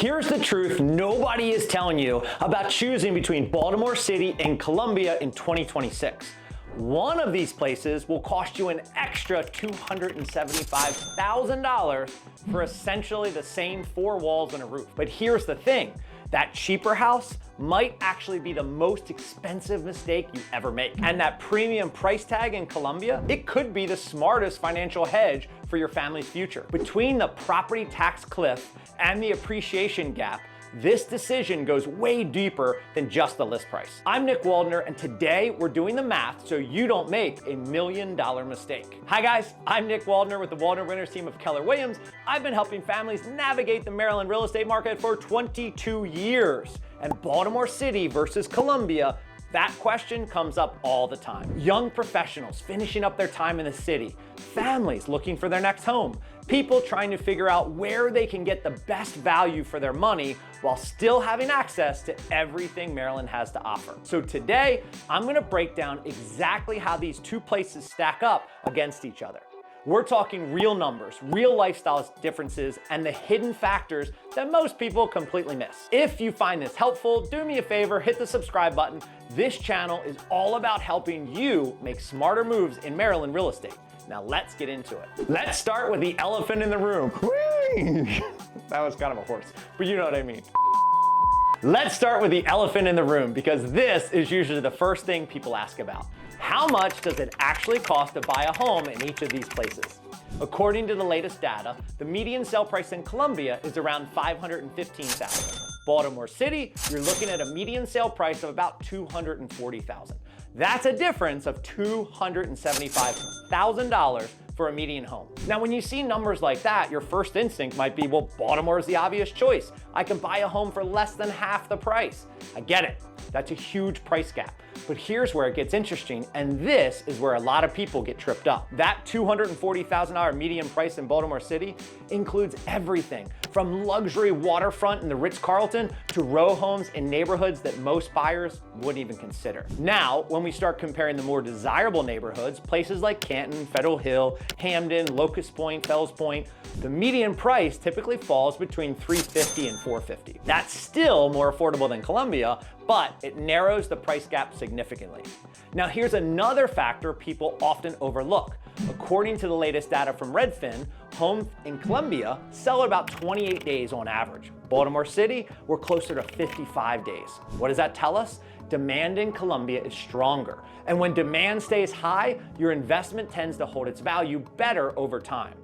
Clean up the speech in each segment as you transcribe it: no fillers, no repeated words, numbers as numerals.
Here's the truth nobody is telling you about choosing between Baltimore City and Columbia in 2026. One of these places will cost you an extra $275,000 for essentially the same four walls and a roof. But here's the thing, that cheaper house might actually be the most expensive mistake you ever make. And that premium price tag in Columbia, it could be the smartest financial hedge for your family's future. Between the property tax cliff and the appreciation gap, this decision goes way deeper than just the list price. I'm Nick Waldner, and today we're doing the math so you don't make a $1 million mistake. Hi guys, I'm Nick Waldner with the Waldner Winners team of Keller Williams. I've been helping families navigate the Maryland real estate market for 22 years. And Baltimore City versus Columbia, that question comes up all the time. Young professionals finishing up their time in the city, families looking for their next home, people trying to figure out where they can get the best value for their money while still having access to everything Maryland has to offer. So today, I'm gonna break down exactly how these two places stack up against each other. We're talking real numbers, real lifestyle differences, and the hidden factors that most people completely miss. If you find this helpful, do me a favor, hit the subscribe button. This channel is all about helping you make smarter moves in Maryland real estate. Now let's get into it. Let's start with the elephant in the room. That was kind of a horse, but you know what I mean. Let's start with the elephant in the room because this is usually the first thing people ask about. How much does it actually cost to buy a home in each of these places? According to the latest data, the median sale price in Columbia is around $515,000. Baltimore City, you're looking at a median sale price of about $240,000. That's a difference of $275,000 for a median home. Now, when you see numbers like that, your first instinct might be, well, Baltimore is the obvious choice. I can buy a home for less than half the price. I get it. That's a huge price gap. But here's where it gets interesting, and this is where a lot of people get tripped up. That $240,000 median price in Baltimore City includes everything from luxury waterfront in the Ritz-Carlton to row homes in neighborhoods that most buyers wouldn't even consider. Now, when we start comparing the more desirable neighborhoods, places like Canton, Federal Hill, Hamden, Locust Point, Fells Point, the median price typically falls between $350 and $450. That's still more affordable than Columbia, but it narrows the price gap significantly. Now here's another factor people often overlook. According to the latest data from Redfin, homes in Columbia sell at about 28 days on average. Baltimore City, we're closer to 55 days. What does that tell us? Demand in Columbia is stronger. And when demand stays high, your investment tends to hold its value better over time.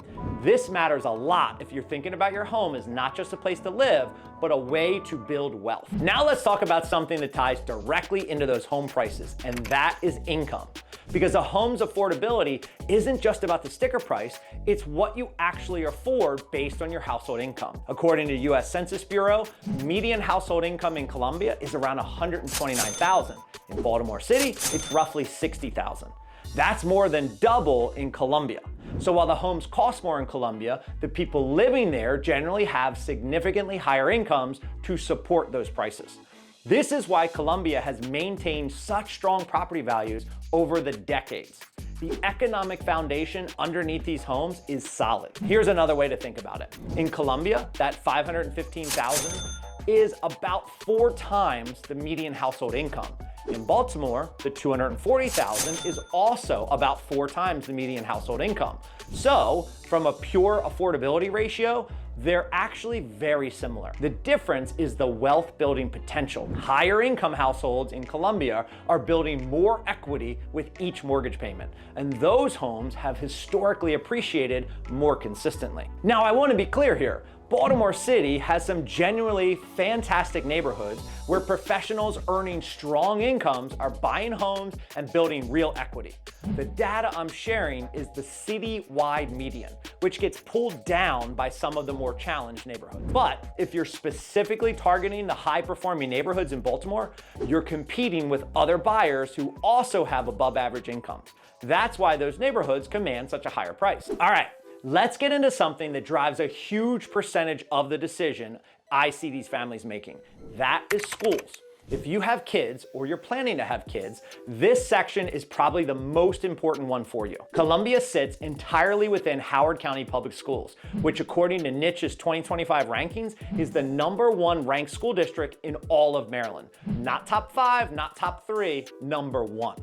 This matters a lot if you're thinking about your home as not just a place to live, but a way to build wealth. Now let's talk about something that ties directly into those home prices, and that is income. Because a home's affordability isn't just about the sticker price, it's what you actually afford based on your household income. According to US Census Bureau, median household income in Columbia is around $129,000. In Baltimore City, it's roughly $60,000. That's more than double in Columbia. So while the homes cost more in Columbia, the people living there generally have significantly higher incomes to support those prices. This is why Columbia has maintained such strong property values over the decades. The economic foundation underneath these homes is solid. Here's another way to think about it. In Columbia, that $515,000 is about 4 times the median household income. In Baltimore, the $240,000 is also about 4 times the median household income. So, from a pure affordability ratio, they're actually very similar. The difference is the wealth building potential. Higher income households in Columbia are building more equity with each mortgage payment, and those homes have historically appreciated more consistently. Now, I want to be clear here. Baltimore City has some genuinely fantastic neighborhoods where professionals earning strong incomes are buying homes and building real equity. The data I'm sharing is the city-wide median, which gets pulled down by some of the more challenged neighborhoods. But if you're specifically targeting the high-performing neighborhoods in Baltimore, you're competing with other buyers who also have above average incomes. That's why those neighborhoods command such a higher price. All right. Let's get into something that drives a huge percentage of the decision I see these families making. That is schools. If you have kids or you're planning to have kids, this section is probably the most important one for you. Columbia sits entirely within Howard County Public Schools, which according to Niche's 2025 rankings is the #1 ranked school district in all of Maryland. Not top 5, not top 3, #1.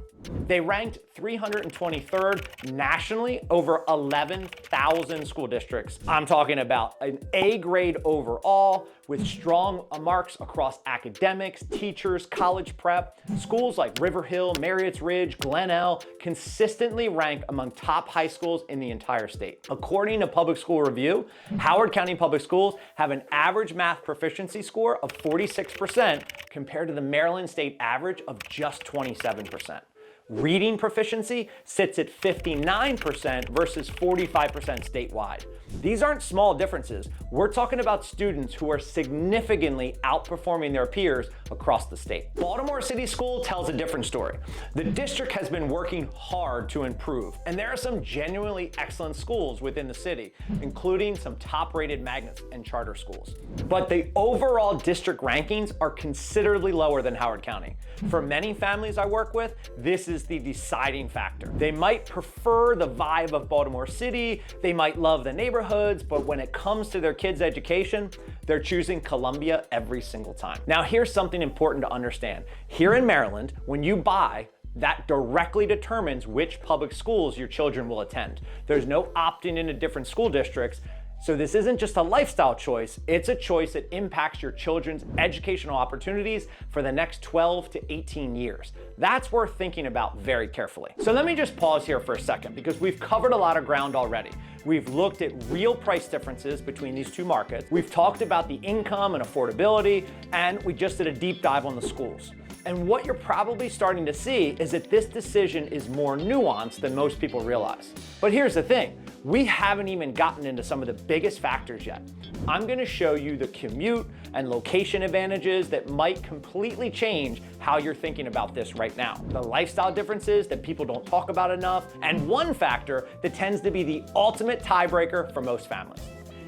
They ranked 323rd nationally over 11,000 school districts. I'm talking about an A grade overall with strong marks across academics, teachers, college prep. Schools like River Hill, Marriott's Ridge, Glenelg consistently rank among top high schools in the entire state. According to Public School Review, Howard County Public Schools have an average math proficiency score of 46% compared to the Maryland state average of just 27%. Reading proficiency sits at 59% versus 45% statewide. These aren't small differences. We're talking about students who are significantly outperforming their peers across the state. Baltimore City School tells a different story. The district has been working hard to improve, and there are some genuinely excellent schools within the city, including some top-rated magnets and charter schools. But the overall district rankings are considerably lower than Howard County. For many families I work with, this is the deciding factor. They might prefer the vibe of Baltimore City, they might love the neighborhoods, but when it comes to their kids' education, they're choosing Columbia every single time. Now here's something important to understand. Here in Maryland, when you buy, that directly determines which public schools your children will attend. There's no opting into different school districts. So this isn't just a lifestyle choice, it's a choice that impacts your children's educational opportunities for the next 12 to 18 years. That's worth thinking about very carefully. So let me just pause here for a second because we've covered a lot of ground already. We've looked at real price differences between these two markets. We've talked about the income and affordability, and we just did a deep dive on the schools. And what you're probably starting to see is that this decision is more nuanced than most people realize. But here's the thing, we haven't even gotten into some of the biggest factors yet. I'm gonna show you the commute and location advantages that might completely change how you're thinking about this right now. The lifestyle differences that people don't talk about enough, and one factor that tends to be the ultimate tiebreaker for most families.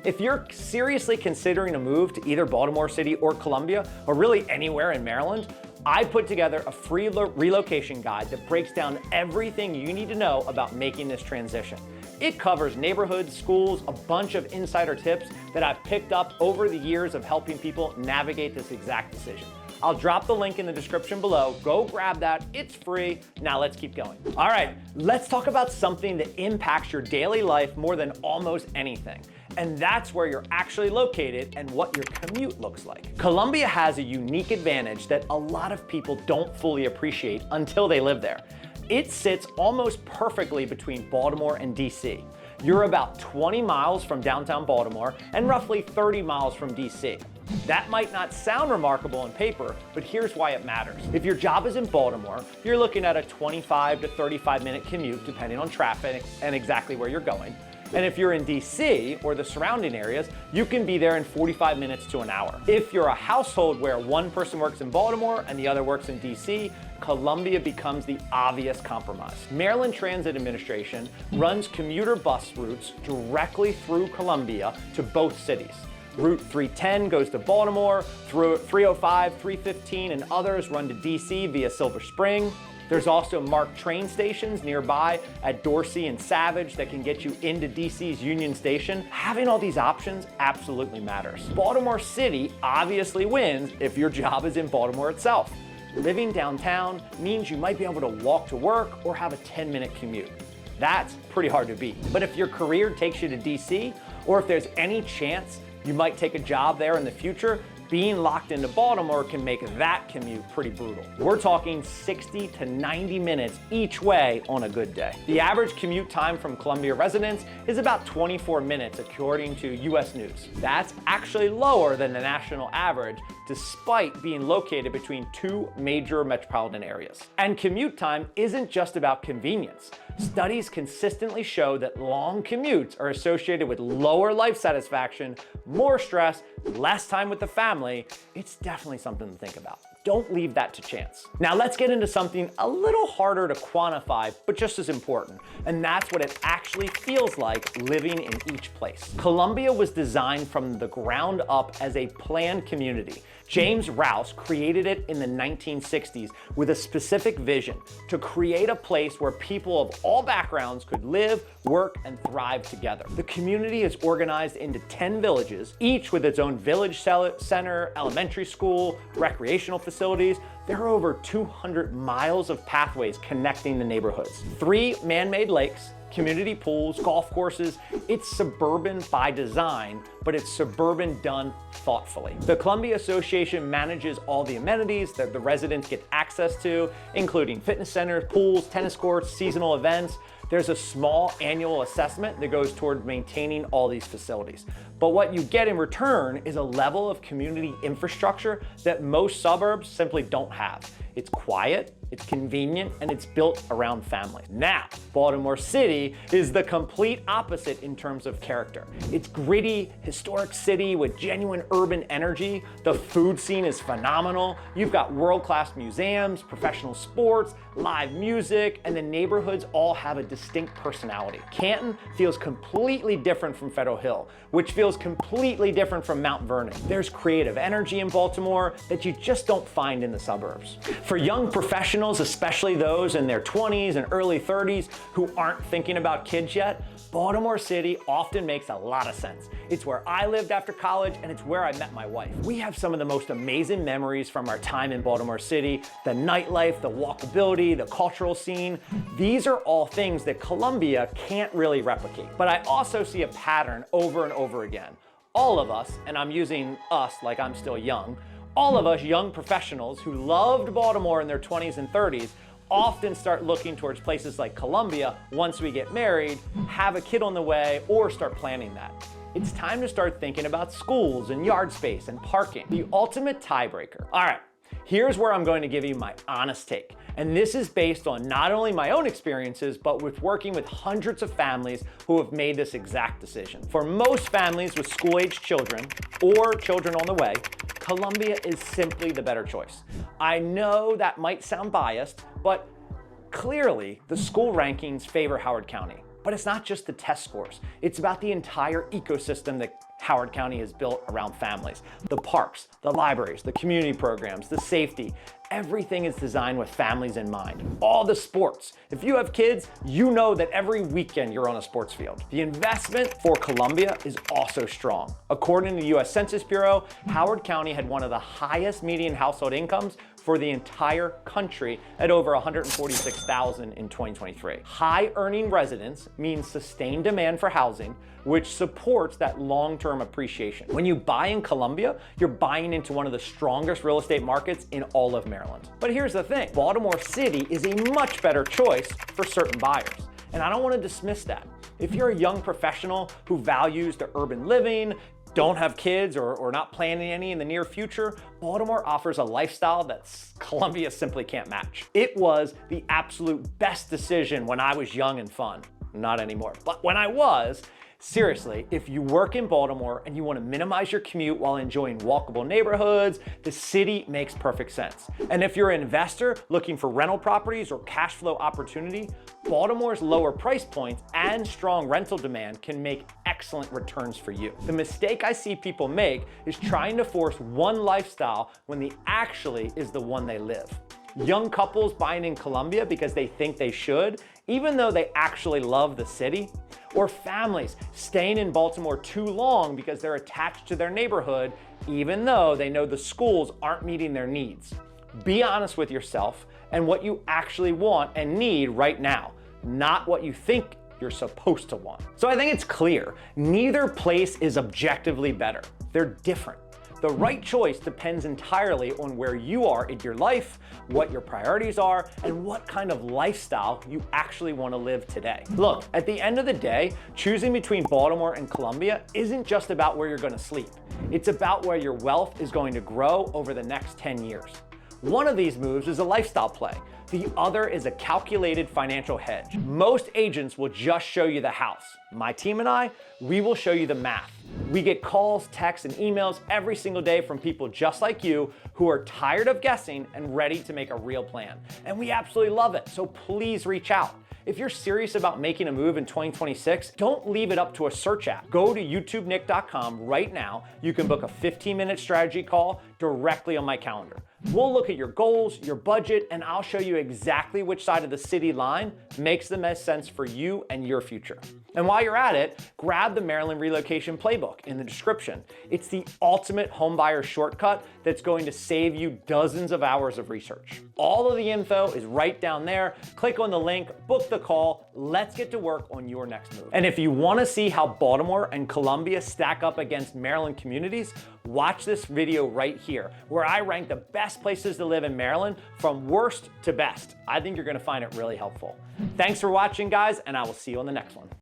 If you're seriously considering a move to either Baltimore City or Columbia, or really anywhere in Maryland, I put together a free relocation guide that breaks down everything you need to know about making this transition. It covers neighborhoods, schools, a bunch of insider tips that I've picked up over the years of helping people navigate this exact decision. I'll drop the link in the description below. Go grab that, it's free. Now let's keep going. All right, let's talk about something that impacts your daily life more than almost anything. And that's where you're actually located and what your commute looks like. Columbia has a unique advantage that a lot of people don't fully appreciate until they live there. It sits almost perfectly between Baltimore and DC. You're about 20 miles from downtown Baltimore and roughly 30 miles from DC. That might not sound remarkable on paper, but here's why it matters. If your job is in Baltimore, you're looking at a 25 to 35 minute commute depending on traffic and exactly where you're going. And if you're in DC or the surrounding areas, you can be there in 45 minutes to an hour. If you're a household where one person works in Baltimore and the other works in DC, Columbia becomes the obvious compromise. Maryland Transit Administration runs commuter bus routes directly through Columbia to both cities. Route 310 goes to Baltimore, through 305, 315, and others run to DC via Silver Spring. There's also marked train stations nearby at Dorsey and Savage that can get you into DC's Union Station. Having all these options absolutely matters. Baltimore City obviously wins if your job is in Baltimore itself. Living downtown means you might be able to walk to work or have a 10-minute commute. That's pretty hard to beat. But if your career takes you to DC, or if there's any chance you might take a job there in the future, being locked into Baltimore can make that commute pretty brutal. We're talking 60 to 90 minutes each way on a good day. The average commute time from Columbia residents is about 24 minutes according to US News. That's actually lower than the national average despite being located between two major metropolitan areas. And commute time isn't just about convenience. Studies consistently show that long commutes are associated with lower life satisfaction, more stress, less time with the family. It's definitely something to think about. Don't leave that to chance. Now let's get into something a little harder to quantify, but just as important, and that's what it actually feels like living in each place. Columbia was designed from the ground up as a planned community. James Rouse created it in the 1960s with a specific vision to create a place where people of all backgrounds could live, work, and thrive together. The community is organized into 10 villages, each with its own village center, elementary school, recreational facilities. There are over 200 miles of pathways connecting the neighborhoods. 3 man-made lakes, community pools, golf courses. It's suburban by design, but it's suburban done thoughtfully. The Columbia Association manages all the amenities that the residents get access to, including fitness centers, pools, tennis courts, seasonal events. There's a small annual assessment that goes toward maintaining all these facilities. But what you get in return is a level of community infrastructure that most suburbs simply don't have. It's quiet, it's convenient, and it's built around families. Now, Baltimore City is the complete opposite in terms of character. It's gritty, historic city with genuine urban energy. The food scene is phenomenal. You've got world-class museums, professional sports, live music, and the neighborhoods all have a distinct personality. Canton feels completely different from Federal Hill, which feels completely different from Mount Vernon. There's creative energy in Baltimore that you just don't find in the suburbs. For young professionals, especially those in their 20s and early 30s who aren't thinking about kids yet, Baltimore City often makes a lot of sense. It's where I lived after college, and it's where I met my wife. We have some of the most amazing memories from our time in Baltimore City: the nightlife, the walkability, the cultural scene. These are all things that Columbia can't really replicate. But I also see a pattern over and over again. All of us, and I'm using us like I'm still young, all of us young professionals who loved Baltimore in their 20s and 30s often start looking towards places like Columbia once we get married, have a kid on the way, or start planning that. It's time to start thinking about schools and yard space and parking. The ultimate tiebreaker. All right, here's where I'm going to give you my honest take. And this is based on not only my own experiences, but with working with hundreds of families who have made this exact decision. For most families with school-aged children or children on the way, Columbia is simply the better choice. I know that might sound biased, but clearly the school rankings favor Howard County. But it's not just the test scores. It's about the entire ecosystem that Howard County has built around families. The parks, the libraries, the community programs, the safety. Everything is designed with families in mind. All the sports. If you have kids, you know that every weekend you're on a sports field. The investment for Columbia is also strong. According to the US Census Bureau, Howard County had one of the highest median household incomes for the entire country at over $146,000 in 2023. High earning residents means sustained demand for housing, which supports that long-term appreciation. When you buy in Columbia, you're buying into one of the strongest real estate markets in all of Maryland. But here's the thing, Baltimore City is a much better choice for certain buyers. And I don't want to dismiss that. If you're a young professional who values the urban living, don't have kids or not planning any in the near future, Baltimore offers a lifestyle that Columbia simply can't match. It was the absolute best decision when I was young and fun. Not anymore, but when I was, seriously, if you work in Baltimore and you want to minimize your commute while enjoying walkable neighborhoods, the city makes perfect sense. And if you're an investor looking for rental properties or cash flow opportunity, Baltimore's lower price points and strong rental demand can make excellent returns for you. The mistake I see people make is trying to force one lifestyle when the actually is the one they live. Young couples buying in Columbia because they think they should, even though they actually love the city, or families staying in Baltimore too long because they're attached to their neighborhood, even though they know the schools aren't meeting their needs. Be honest with yourself and what you actually want and need right now, not what you think you're supposed to want. So I think it's clear, neither place is objectively better. They're different. The right choice depends entirely on where you are in your life, what your priorities are, and what kind of lifestyle you actually want to live today. Look, at the end of the day, choosing between Baltimore and Columbia isn't just about where you're going to sleep. It's about where your wealth is going to grow over the next 10 years. One of these moves is a lifestyle play. The other is a calculated financial hedge. Most agents will just show you the house. My team and I, we will show you the math. We get calls, texts, and emails every single day from people just like you who are tired of guessing and ready to make a real plan. And we absolutely love it, so please reach out. If you're serious about making a move in 2026, don't leave it up to a search app. Go to youtubenick.com right now. You can book a 15-minute strategy call directly on my calendar. We'll look at your goals, your budget, and I'll show you exactly which side of the city line makes the most sense for you and your future. And while you're at it, grab the Maryland Relocation Playbook in the description. It's the ultimate homebuyer shortcut that's going to save you dozens of hours of research. All of the info is right down there. Click on the link, book the call. Let's get to work on your next move. And if you want to see how Baltimore and Columbia stack up against Maryland communities, watch this video right here, where I rank the best places to live in Maryland from worst to best. I think you're going to find it really helpful. Thanks for watching, guys, and I will see you on the next one.